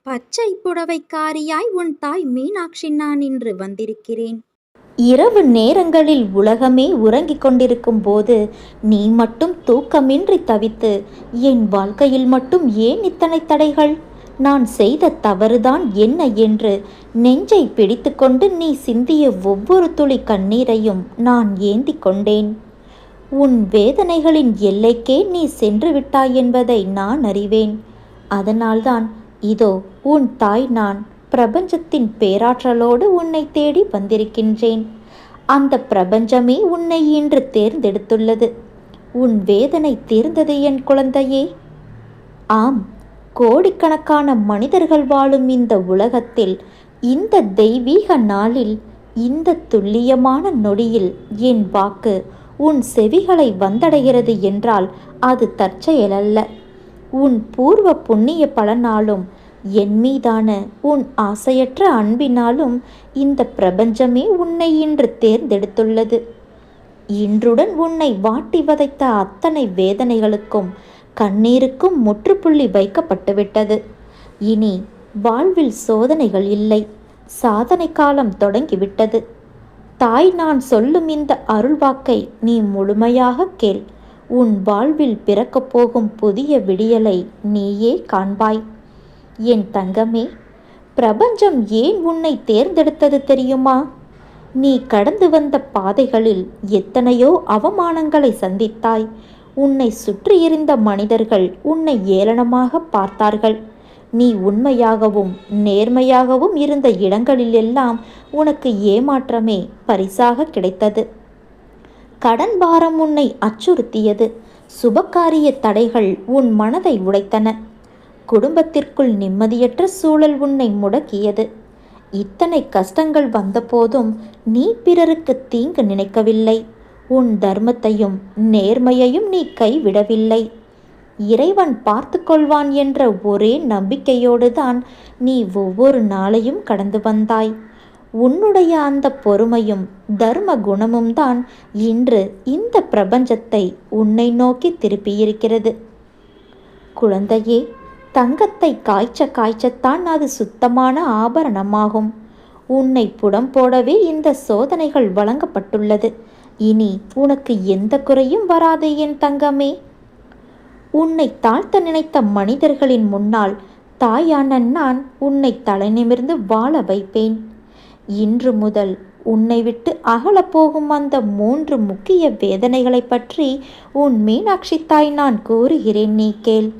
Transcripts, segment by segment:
பச்சை புடவைக்காரியாய் உன் தாய் மீனாட்சி நான் இன்று வந்திருக்கிறேன். இரவு நேரங்களில் உலகமே உறங்கிக் கொண்டிருக்கும் போது நீ மட்டும் தூக்கமின்றி தவித்து, என் வாழ்க்கையில் மட்டும் ஏன் இத்தனை தடைகள், நான் செய்த தவறுதான் என்ன என்று நெஞ்சை பிடித்துக்கொண்டு நீ சிந்திய ஒவ்வொரு துளி கண்ணீரையும் நான் ஏந்தி கொண்டேன். உன் வேதனைகளின் எல்லைக்கே நீ சென்று விட்டாய் என்பதை நான் அறிவேன். அதனால்தான் இதோ உன் தாய் நான் பிரபஞ்சத்தின் பேராற்றலோடு உன்னை தேடி வந்திருக்கின்றேன். அந்த பிரபஞ்சமே உன்னை இன்று தேர்ந்தெடுத்துள்ளது. உன் வேதனை தீர்ந்தது என் குழந்தையே. ஆம், கோடிக்கணக்கான மனிதர்கள் வாழும் இந்த உலகத்தில் இந்த தெய்வீக நாளில் இந்த துல்லியமான நொடியில் என் வாக்கு உன் செவிகளை வந்தடைகிறது என்றால் அது தற்செயலல்ல. உன் பூர்வ புண்ணிய பலனாலும் என் மீதான உன் ஆசையற்ற அன்பினாலும் இந்த பிரபஞ்சமே உன்னை இன்று தேர்ந்தெடுத்துள்ளது. இன்றுடன் உன்னை வாட்டி வதைத்த அத்தனை வேதனைகளுக்கும் கண்ணீருக்கும் முற்றுப்புள்ளி வைக்கப்பட்டுவிட்டது. இனி வாழ்வில் சோதனைகள் இல்லை, சாதனை காலம் தொடங்கிவிட்டது. தாய் நான் சொல்லும் இந்த அருள்வாக்கை நீ முழுமையாக கேள். உன் வாழ்வில் பிறக்கப் போகும் புதிய விடியலை நீயே காண்பாய். என் தங்கமே, பிரபஞ்சம் ஏன் உன்னை தேர்ந்தெடுத்தது தெரியுமா? நீ கடந்து வந்த பாதைகளில் எத்தனையோ அவமானங்களை சந்தித்தாய். உன்னை சுற்றியிருந்த மனிதர்கள் உன்னை ஏளனமாக பார்த்தார்கள். நீ உண்மையாகவும் நேர்மையாகவும் இருந்த இடங்களிலெல்லாம் உனக்கு ஏமாற்றமே பரிசாக கிடைத்தது. கடன் பாரம் உன்னை அச்சுறுத்தியது. சுபகாரிய தடைகள் உன் மனதை உடைத்தன. குடும்பத்திற்குள் நிம்மதியற்ற சூழல் உன்னை முடக்கியது. இத்தனை கஷ்டங்கள் வந்தபோதும் நீ பிறருக்கு தீங்கு நினைக்கவில்லை. உன் தர்மத்தையும் நேர்மையையும் நீ கைவிடவில்லை. இறைவன் பார்த்து கொள்வான் என்ற ஒரே நம்பிக்கையோடு தான் நீ ஒவ்வொரு நாளையும் கடந்து வந்தாய். உன்னுடைய அந்த பொறுமையும் தர்ம குணமும் தான் இன்று இந்த பிரபஞ்சத்தை உன்னை நோக்கி திருப்பியிருக்கிறது. குழந்தையே, தங்கத்தை காய்ச்சத்தான் அது சுத்தமான ஆபரணமாகும். உன்னை புடம் போடவே இந்த சோதனைகள் வழங்கப்பட்டுள்ளது. இனி உனக்கு எந்த குறையும் வராது என் தங்கமே. உன்னை தாழ்த்த நினைத்த மனிதர்களின் முன்னால் தாயான நான் உன்னை தலை நிமிர்ந்து வாழ வைப்பேன். இன்று முதல் உன்னை விட்டு அகலப்போகும் அந்த 3 முக்கிய வேதனைகளை பற்றி உன் மீனாட்சி தாய் நான் கூறுகிறேன், நீ கேள்.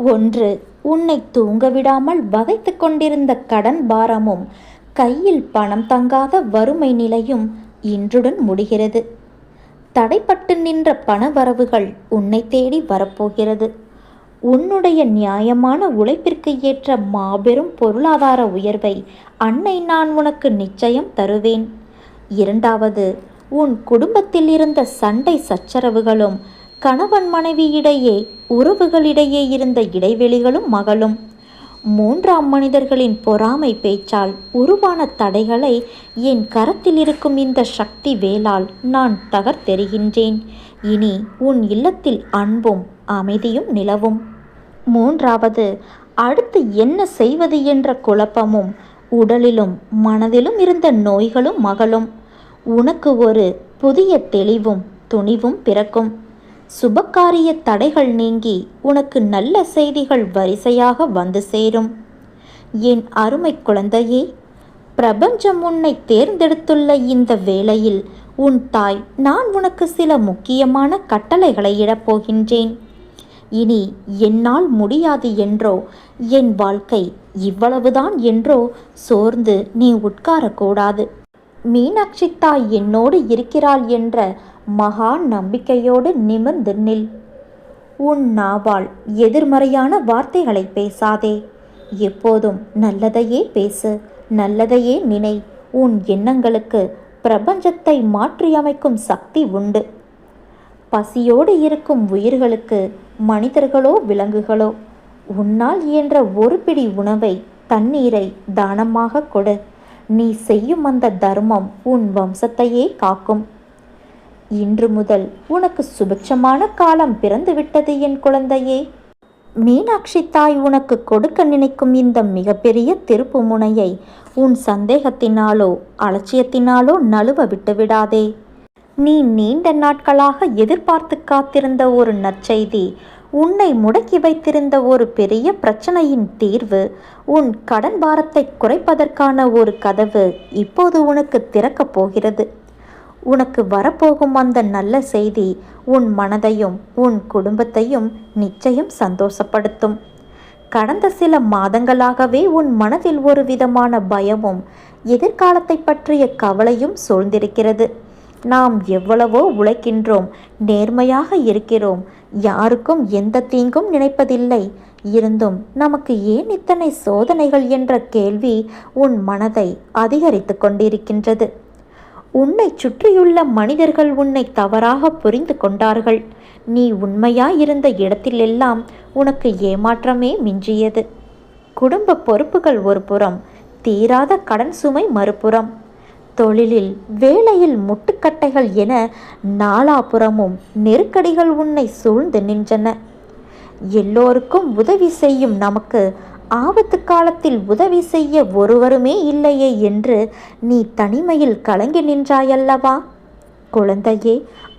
1. உன்னை தூங்க விடாமல் வதைத்து கொண்டிருந்த கடன் பாரமும் கையில் பணம் தங்காத வறுமை நிலையும் இன்றுடன் முடிகிறது. தடைப்பட்டு நின்ற பணவரவுகள் உன்னை தேடி வரப்போகிறது. உன்னுடைய நியாயமான உழைப்பிற்கு ஏற்ற மாபெரும் பொருளாதார உயர்வை அன்னை நான் உனக்கு நிச்சயம் தருவேன். 2. உன் குடும்பத்தில் இருந்த சண்டை சச்சரவுகளும் கணவன் மனைவியிடையே உறவுகளிடையே இருந்த இடைவெளிகளும் மகளும் 3 மனிதர்களின் பொறாமை பேச்சால் உருவான தடைகளை என் கரத்தில் இருக்கும் இந்த சக்தி வேலால் நான் தகர்த்தெறிகின்றேன். இனி உன் இல்லத்தில் அன்பும் அமைதியும் நிலவும். 3. அடுத்து என்ன செய்வது என்ற குழப்பமும் உடலிலும் மனதிலும் இருந்த நோய்களும் மகளும். உனக்கு ஒரு புதிய தெளிவும் துணிவும் பிறக்கும். சுபகாரிய தடைகள் நீங்கி உனக்கு நல்ல செய்திகள் வரிசையாக வந்து சேரும். என் அருமை குழந்தையே, பிரபஞ்சம் உன்னை தேர்ந்தெடுத்துள்ள இந்த வேளையில் உன் தாய் நான் உனக்கு சில முக்கியமான கட்டளைகளை இடப்போகின்றேன். இனி என்னால் முடியாது என்றோ, என் வாழ்க்கை இவ்வளவுதான் என்றோ சோர்ந்து நீ உட்காரக்கூடாது. மீனாட்சி தாய் என்னோடு இருக்கிறாள் என்ற மகா நம்பிக்கையோடு நிமிர்ந்து நில். உன் நாவால் எதிர்மறையான வார்த்தைகளை பேசாதே. எப்போதும் நல்லதையே பேசு, நல்லதையே நினை. உன் எண்ணங்களுக்கு பிரபஞ்சத்தை மாற்றியமைக்கும் சக்தி உண்டு. பசியோடு இருக்கும் உயிர்களுக்கு மனிதர்களோ விலங்குகளோ உன்னால் இயன்ற ஒரு பிடி உணவை தண்ணீரை தானமாக கொடு. நீ செய்யும் அந்த தர்மம் உன் வம்சத்தையே காக்கும். இன்று முதல் உனக்கு சுபிட்சமான காலம் பிறந்துவிட்டது என் குழந்தையே. மீனாட்சி தாய் உனக்கு கொடுக்க நினைக்கும் இந்த மிகப்பெரிய திருப்பு முனையை உன் சந்தேகத்தினாலோ அலட்சியத்தினாலோ நழுவ விட்டுவிடாதே. நீ நீண்ட நாட்களாக எதிர்பார்த்து காத்திருந்த ஒரு நற்செய்தி, உன்னை முடக்கி வைத்திருந்த ஒரு பெரிய பிரச்சனையின் தீர்வு, உன் கடன் பாரத்தை குறைப்பதற்கான ஒரு கதவு இப்போது உனக்கு திறக்கப் போகிறது. உனக்கு வரப்போகும் அந்த நல்ல செய்தி உன் மனதையும் உன் குடும்பத்தையும் நிச்சயம் சந்தோஷப்படுத்தும். கடந்த சில மாதங்களாகவே உன் மனதில் ஒரு விதமான பயமும் எதிர்காலத்தை பற்றிய கவலையும் சூழ்ந்திருக்கிறது. நாம் எவ்வளவோ உழைக்கின்றோம், நேர்மையாக இருக்கிறோம், யாருக்கும் எந்த தீங்கும் நினைப்பதில்லை. இருந்தும் நமக்கு ஏன் இத்தனை சோதனைகள் என்ற கேள்வி உன் மனதை அதிகரித்து கொண்டிருக்கின்றது. உன்னை சுற்றியுள்ள மனிதர்கள் உன்னை தவறாக புரிந்து கொண்டார்கள். நீ உண்மையாயிருந்த இடத்திலெல்லாம் உனக்கு ஏமாற்றமே மிஞ்சியது. குடும்ப பொறுப்புகள் ஒரு புறம், தீராத கடன் சுமை மறுபுறம். தொழிலில் வேலையில் முட்டுக்கட்டைகள் என நாலாபுறமும் நெருக்கடிகள் உன்னை சூழ்ந்து நின்றன. எல்லோருக்கும் உதவி செய்யும் நமக்கு ஆபத்து காலத்தில் உதவி செய்ய ஒருவருமே இல்லையே என்று நீ தனிமையில் கலங்கி நின்றாயல்லவா? குழந்தையே,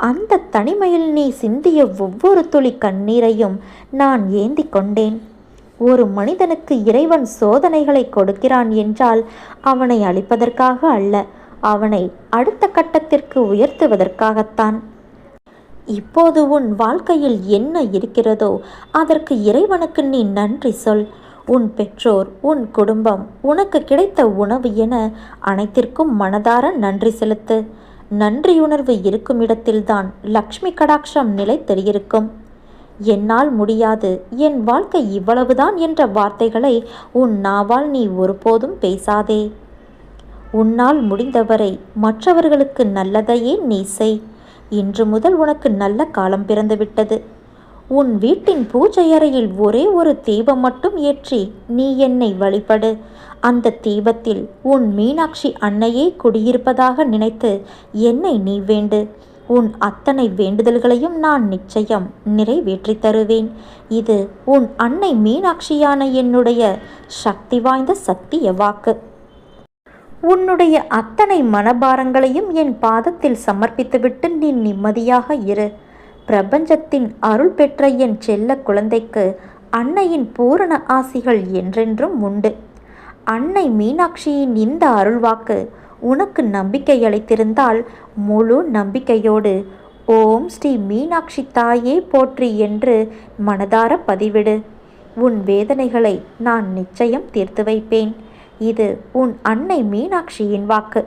அந்த தனிமையில் நீ சிந்திய ஒவ்வொரு துளி கண்ணீரையும் நான் ஏந்தி கொண்டேன். ஒரு மனிதனுக்கு இறைவன் சோதனைகளை கொடுக்கிறான் என்றால் அவனை அழிப்பதற்காக அல்ல, அவனை அடுத்த கட்டத்திற்கு உயர்த்துவதற்காகத்தான். இப்போது உன் வாழ்க்கையில் என்ன இருக்கிறதோ அதற்கு இறைவனுக்கு நீ நன்றி சொல். உன் பெற்றோர், உன் குடும்பம், உனக்கு கிடைத்த உணவு என அனைத்திற்கும் மனதார நன்றி செலுத்து. நன்றியுணர்வு இருக்கும் இடத்தில்தான் லக்ஷ்மி கடாட்சம் நிலைத்திருக்கும். என்னால் முடியாது, என் வாழ்க்கை இவ்வளவுதான் என்ற வார்த்தைகளை உன் நாவால் நீ ஒருபோதும் பேசாதே. உன்னால் முடிந்தவரை மற்றவர்களுக்கு நல்லதையே நீ செய். இன்று முதல் உனக்கு நல்ல காலம் பிறந்துவிட்டது. உன் வீட்டின் பூஜை அறையில் ஒரே ஒரு தீபம் மட்டும் ஏற்றி நீ என்னை வழிபடு. அந்த தீபத்தில் உன் மீனாட்சி அன்னையே குடியிருப்பதாக நினைத்து என்னை நீ வேண்டு. உன் அத்தனை வேண்டுதல்களையும் நான் நிச்சயம் நிறைவேற்றி தருவேன். இது உன் அன்னை மீனாட்சியான என்னுடைய சக்தி வாய்ந்த சத்திய வாக்கு. உன்னுடைய அத்தனை மனபாரங்களையும் என் பாதத்தில் சமர்ப்பித்துவிட்டு நீ நிம்மதியாக இரு. பிரபஞ்சத்தின் அருள் பெற்ற என் செல்ல குழந்தைக்கு அன்னையின் பூரண ஆசிகள் என்றென்றும் உண்டு. அன்னை மீனாட்சியின் இந்த அருள்வாக்கு உனக்கு நம்பிக்கை அளித்திருந்தால் முழு நம்பிக்கையோடு ஓம் ஸ்ரீ மீனாட்சி தாயே போற்றி என்று மனதார பதிவிடு. உன் வேதனைகளை நான் நிச்சயம் தீர்த்து வைப்பேன். இது உன் அன்னை மீனாட்சியின் வாக்கு.